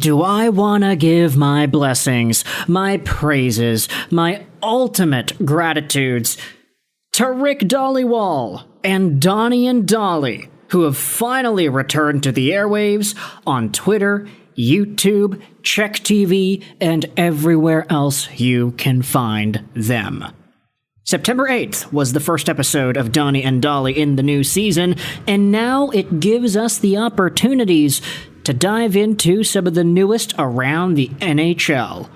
do I want to give my blessings, my praises, my ultimate gratitudes to Rick Dhaliwal and Donnie and Dolly, who have finally returned to the airwaves on Twitter, YouTube, Check TV, and everywhere else you can find them. September 8th was the first episode of Donnie and Dolly in the new season, and now it gives us the opportunities to dive into some of the newest around the NHL.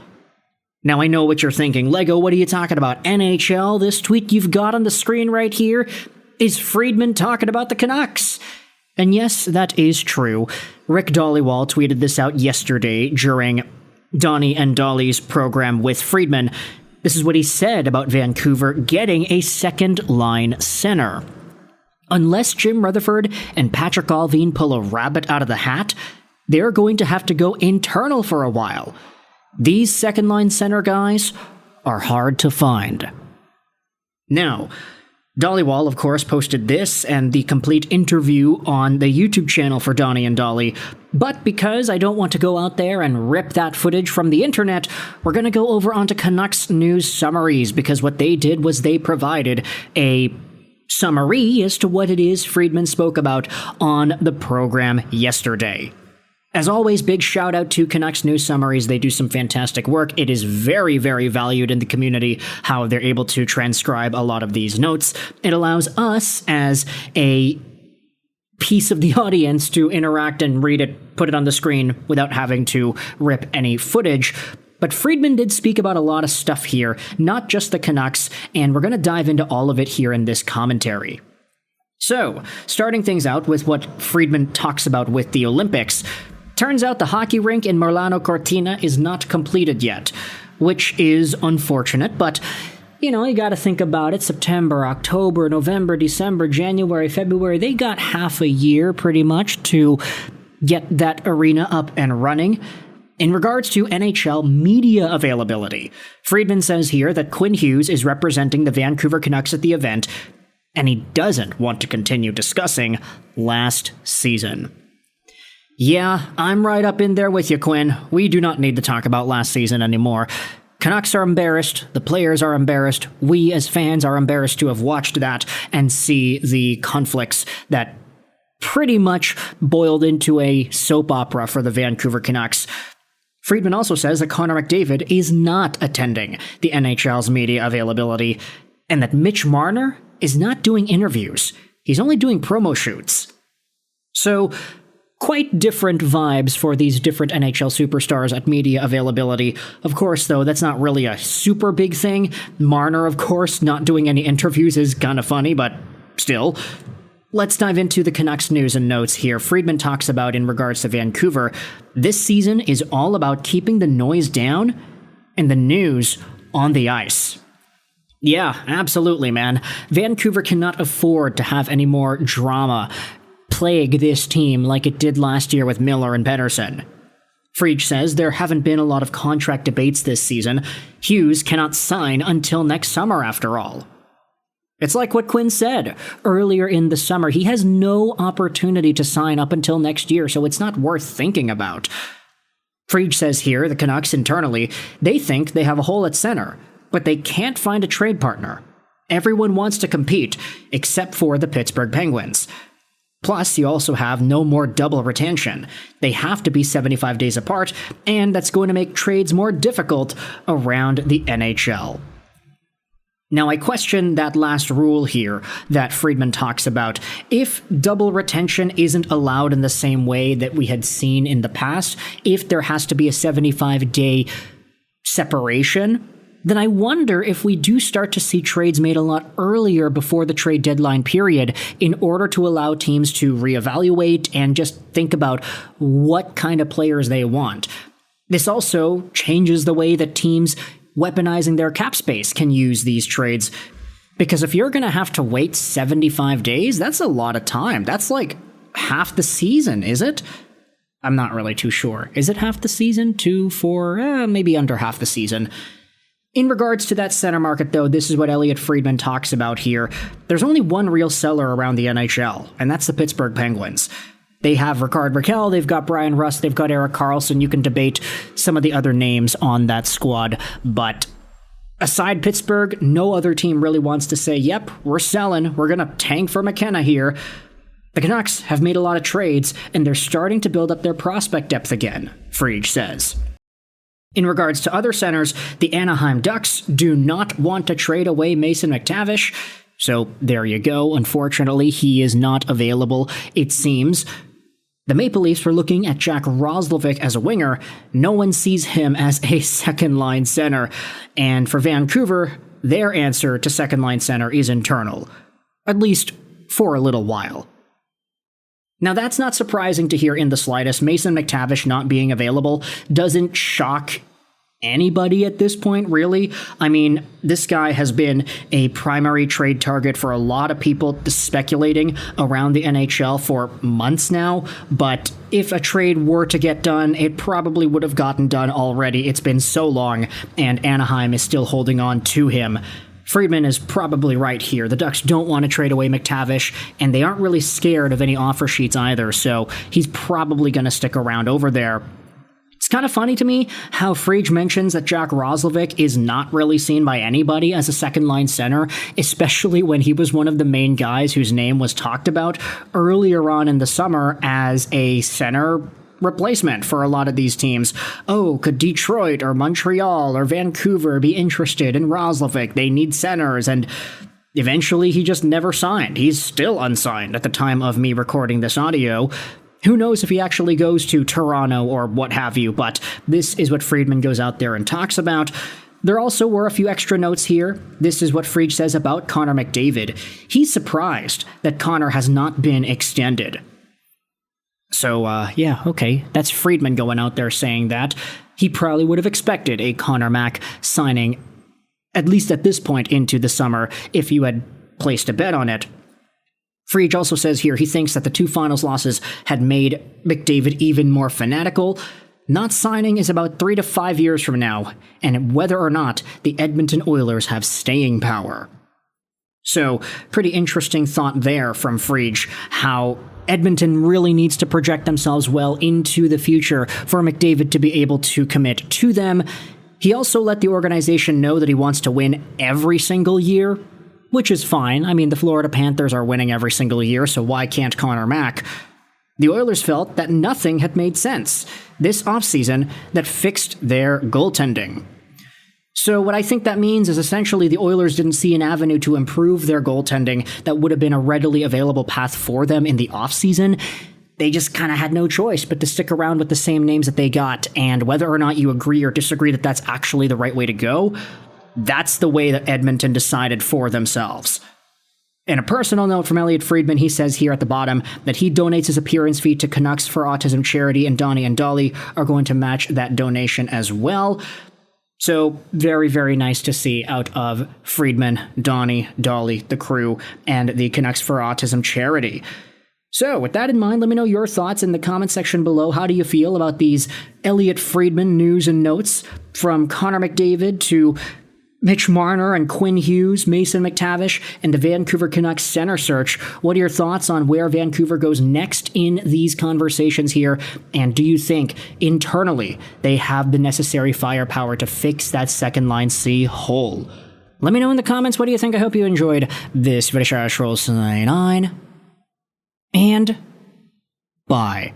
Now I know what you're thinking, Lego, what are you talking about? NHL? This tweet you've got on the screen right here is Friedman talking about the Canucks. And yes, that is true. Rick Dhaliwal tweeted this out yesterday during Donnie and Dolly's program with Friedman. This is what he said about Vancouver getting a second-line center. Unless Jim Rutherford and Patrick Allvin pull a rabbit out of the hat, they're going to have to go internal for a while. These second-line center guys are hard to find. Now, Dhaliwal, of course, posted this and the complete interview on the YouTube channel for Donnie and Dolly, but because I don't want to go out there and rip that footage from the internet, we're going to go over onto Canucks news summaries, because what they did was they provided a summary as to what it is Friedman spoke about on the program yesterday. As always, big shout out to Canucks News Summaries. They do some fantastic work. It is very, very valued in the community how they're able to transcribe a lot of these notes. It allows us as a piece of the audience to interact and read it, put it on the screen without having to rip any footage. But Friedman did speak about a lot of stuff here, not just the Canucks, and we're going to dive into all of it here in this commentary. So, starting things out with what Friedman talks about with the Olympics. Turns out the hockey rink in Milano Cortina is not completed yet, which is unfortunate, but, you gotta think about it. September, October, November, December, January, February, they got half a year pretty much to get that arena up and running. In regards to NHL media availability, Friedman says here that Quinn Hughes is representing the Vancouver Canucks at the event, and he doesn't want to continue discussing last season. Yeah, I'm right up in there with you, Quinn. We do not need to talk about last season anymore. Canucks are embarrassed, the players are embarrassed, we as fans are embarrassed to have watched that and see the conflicts that pretty much boiled into a soap opera for the Vancouver Canucks. Friedman also says that Connor McDavid is not attending the NHL's media availability, and that Mitch Marner is not doing interviews. He's only doing promo shoots. So, quite different vibes for these different NHL superstars at media availability. Of course, though, that's not really a super big thing. Marner, of course, not doing any interviews is kind of funny, but still. Let's dive into the Canucks news and notes here. Friedman talks about, in regards to Vancouver, this season is all about keeping the noise down and the news on the ice. Yeah, absolutely, man. Vancouver cannot afford to have any more drama plague this team like it did last year with Miller and Pettersson. Fried says there haven't been a lot of contract debates this season. Hughes cannot sign until next summer, after all. It's like what Quinn said earlier in the summer. He has no opportunity to sign up until next year, so it's not worth thinking about. Fried says here, the Canucks internally, they think they have a hole at center, but they can't find a trade partner. Everyone wants to compete, except for the Pittsburgh Penguins. Plus, you also have no more double retention. They have to be 75 days apart, and that's going to make trades more difficult around the NHL. Now, I question that last rule here that Friedman talks about. If double retention isn't allowed in the same way that we had seen in the past, if there has to be a 75-day separation, then I wonder if we do start to see trades made a lot earlier before the trade deadline period in order to allow teams to reevaluate and just think about what kind of players they want. This also changes the way that teams weaponizing their cap space can use these trades, because if you're going to have to wait 75 days, that's a lot of time. That's like half the season, is it? I'm not really too sure. Is it half the season? 2, 4, maybe under half the season. In regards to that center market, though, this is what Elliotte Friedman talks about here. There's only one real seller around the NHL, and that's the Pittsburgh Penguins. They have Rickard Rakell, they've got Brian Rust, they've got Erik Karlsson. You can debate some of the other names on that squad, but aside Pittsburgh, no other team really wants to say, yep, we're selling, we're going to tank for McKenna here. The Canucks have made a lot of trades, and they're starting to build up their prospect depth again, Friedman says. In regards to other centers, the Anaheim Ducks do not want to trade away Mason McTavish, so there you go. Unfortunately, he is not available, it seems. The Maple Leafs were looking at Jack Roslovic as a winger. No one sees him as a second-line center. And for Vancouver, their answer to second-line center is internal. At least for a little while. Now, that's not surprising to hear in the slightest. Mason McTavish not being available doesn't shock anybody at this point, really. I mean, this guy has been a primary trade target for a lot of people speculating around the NHL for months now, but if a trade were to get done, it probably would have gotten done already. It's been so long, and Anaheim is still holding on to him. Friedman is probably right here. The Ducks don't want to trade away McTavish, and they aren't really scared of any offer sheets either, so he's probably going to stick around over there. It's kind of funny to me how Friedman mentions that Jack Roslovic is not really seen by anybody as a second-line center, especially when he was one of the main guys whose name was talked about earlier on in the summer as a center replacement for a lot of these teams. Oh, could Detroit or Montreal or Vancouver be interested in Roslovic? They need centers, and eventually he just never signed. He's still unsigned at the time of me recording this audio. Who knows if he actually goes to Toronto or what have you, but this is what Friedman goes out there and talks about. There also were a few extra notes here. This is what Friedman says about Connor McDavid. He's surprised that Connor has not been extended. So, yeah, okay, that's Friedman going out there saying that. He probably would have expected a Connor Mac signing, at least at this point into the summer, if you had placed a bet on it. Friedman also says here he thinks that the two finals losses had made McDavid even more fanatical. Not signing is about 3 to 5 years from now, and whether or not the Edmonton Oilers have staying power. So, pretty interesting thought there from Friedman, how Edmonton really needs to project themselves well into the future for McDavid to be able to commit to them. He also let the organization know that he wants to win every single year, which is fine. I mean, the Florida Panthers are winning every single year, so why can't Connor Mac? The Oilers felt that nothing had made sense this offseason that fixed their goaltending. So what I think that means is essentially the Oilers didn't see an avenue to improve their goaltending that would have been a readily available path for them in the offseason. They just kind of had no choice but to stick around with the same names that they got, and whether or not you agree or disagree that that's actually the right way to go, that's the way that Edmonton decided for themselves. In a personal note from Elliotte Friedman, he says here at the bottom that he donates his appearance fee to Canucks for Autism charity, and Donnie and Dolly are going to match that donation as well. So very, very nice to see out of Friedman, Donnie, Dolly, the crew, and the Canucks for Autism charity. So with that in mind, let me know your thoughts in the comment section below. How do you feel about these Elliotte Friedman news and notes from Connor McDavid to Mitch Marner and Quinn Hughes, Mason McTavish, and the Vancouver Canucks center search? What are your thoughts on where Vancouver goes next in these conversations here? And do you think internally they have the necessary firepower to fix that second line C hole? Let me know in the comments. What do you think? I hope you enjoyed this video. And bye.